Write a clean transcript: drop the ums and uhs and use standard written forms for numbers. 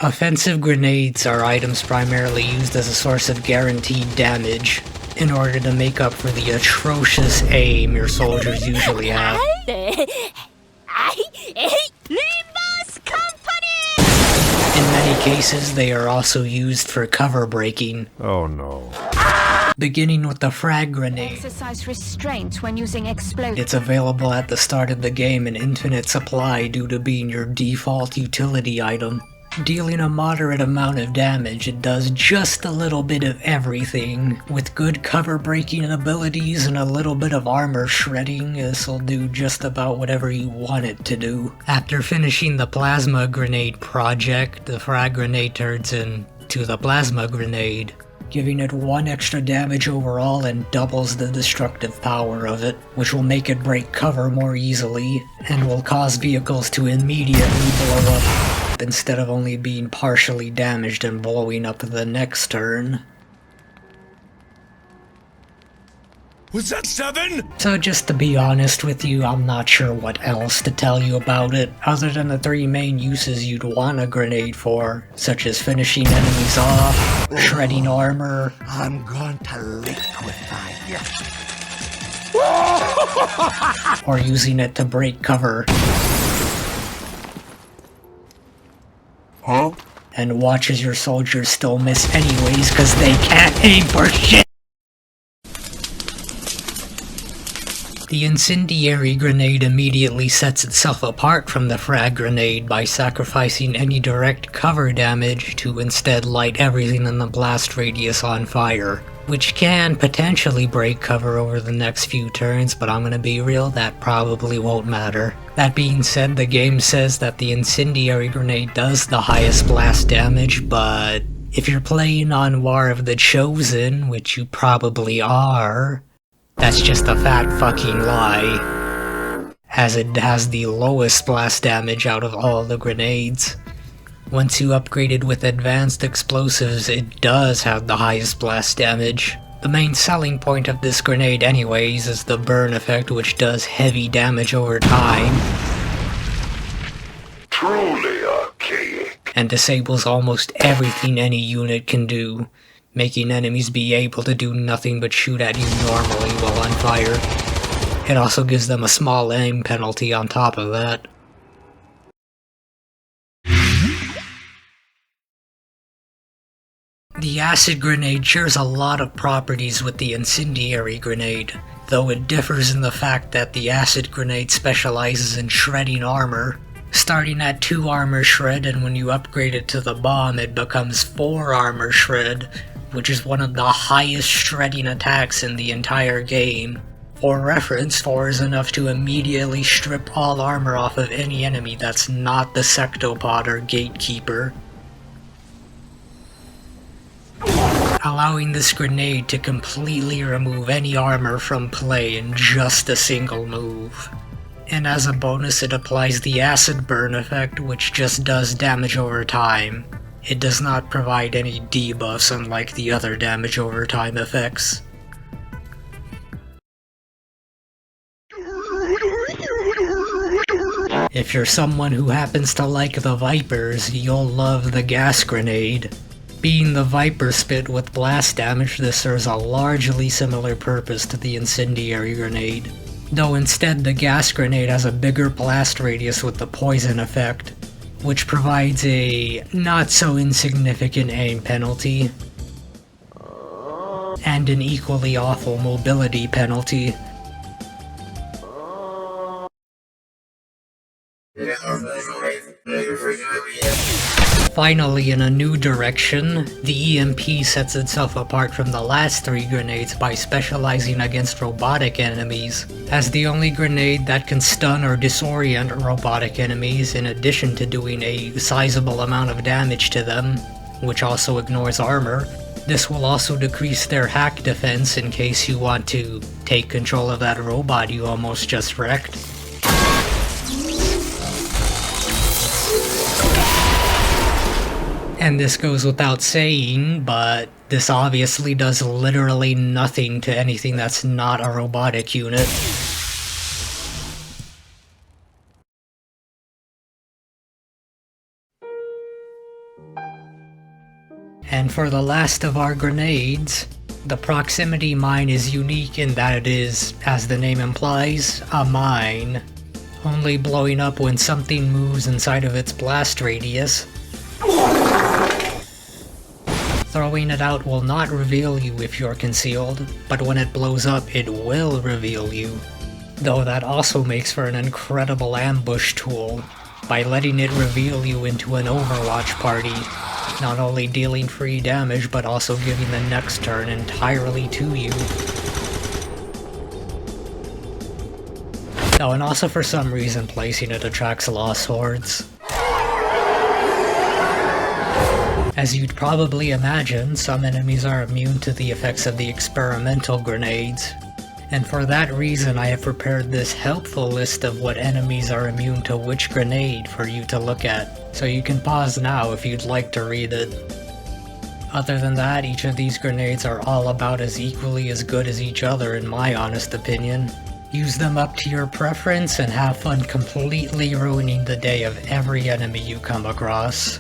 Offensive grenades are items primarily used as a source of guaranteed damage in order to make up for the atrocious aim your soldiers usually have. In many cases, they are also used for cover breaking. Oh no. Beginning with the frag grenade. Exercise restraint when using explosives. It's available at the start of the game in infinite supply due to being your default utility item. Dealing a moderate amount of damage, it does just a little bit of everything. With good cover breaking abilities and a little bit of armor shredding, this'll do just about whatever you want it to do. After finishing the plasma grenade project, the frag grenade turns into the plasma grenade, giving it 1 extra damage overall and doubles the destructive power of it, which will make it break cover more easily, and will cause vehicles to immediately blow up, instead of only being partially damaged and blowing up the next turn. Was that 7? So just to be honest with you, I'm not sure what else to tell you about it, other than the 3 main uses you'd want a grenade for, such as finishing enemies off, shredding armor, I'm going to liquefy you. or using it to break cover. Huh? And watch as your soldiers still miss anyways cause they can't aim for shit! The incendiary grenade immediately sets itself apart from the frag grenade by sacrificing any direct cover damage to instead light everything in the blast radius on fire, which can potentially break cover over the next few turns, but I'm gonna be real, that probably won't matter. That being said, the game says that the incendiary grenade does the highest blast damage, but if you're playing on War of the Chosen, which you probably are, that's just a fat fucking lie, as it has the lowest blast damage out of all the grenades. Once you upgrade it with advanced explosives, it does have the highest blast damage. The main selling point of this grenade anyways is the burn effect, which does heavy damage over time, Truly archaic. and disables almost everything any unit can do, making enemies be able to do nothing but shoot at you normally while on fire. It also gives them a small aim penalty on top of that. The acid grenade shares a lot of properties with the incendiary grenade, though it differs in the fact that the acid grenade specializes in shredding armor, starting at 2 armor shred, and when you upgrade it to the bomb it becomes 4 armor shred, which is one of the highest shredding attacks in the entire game. For reference, 4 is enough to immediately strip all armor off of any enemy that's not the sectopod or gatekeeper, allowing this grenade to completely remove any armor from play in just a single move. And as a bonus, it applies the acid burn effect, which just does damage over time. It does not provide any debuffs unlike the other damage over time effects. If you're someone who happens to like the Vipers, you'll love the gas grenade. Being the Viper spit with blast damage, this serves a largely similar purpose to the incendiary grenade, though instead the gas grenade has a bigger blast radius with the poison effect, which provides a not so insignificant aim penalty, and an equally awful mobility penalty. Finally, in a new direction, the EMP sets itself apart from the last 3 grenades by specializing against robotic enemies, as the only grenade that can stun or disorient robotic enemies in addition to doing a sizable amount of damage to them, which also ignores armor. This will also decrease their hack defense in case you want to take control of that robot you almost just wrecked. And this goes without saying, but this obviously does literally nothing to anything that's not a robotic unit. And for the last of our grenades, the proximity mine is unique in that it is, as the name implies, a mine, only blowing up when something moves inside of its blast radius. Throwing it out will not reveal you if you're concealed, but when it blows up it will reveal you. Though that also makes for an incredible ambush tool, by letting it reveal you into an Overwatch party, not only dealing free damage but also giving the next turn entirely to you. Oh, and also for some reason placing it attracts lost swords. As you'd probably imagine, some enemies are immune to the effects of the experimental grenades, and for that reason I have prepared this helpful list of what enemies are immune to which grenade for you to look at, so you can pause now if you'd like to read it. Other than that, each of these grenades are all about as equally as good as each other in my honest opinion. Use them up to your preference and have fun completely ruining the day of every enemy you come across.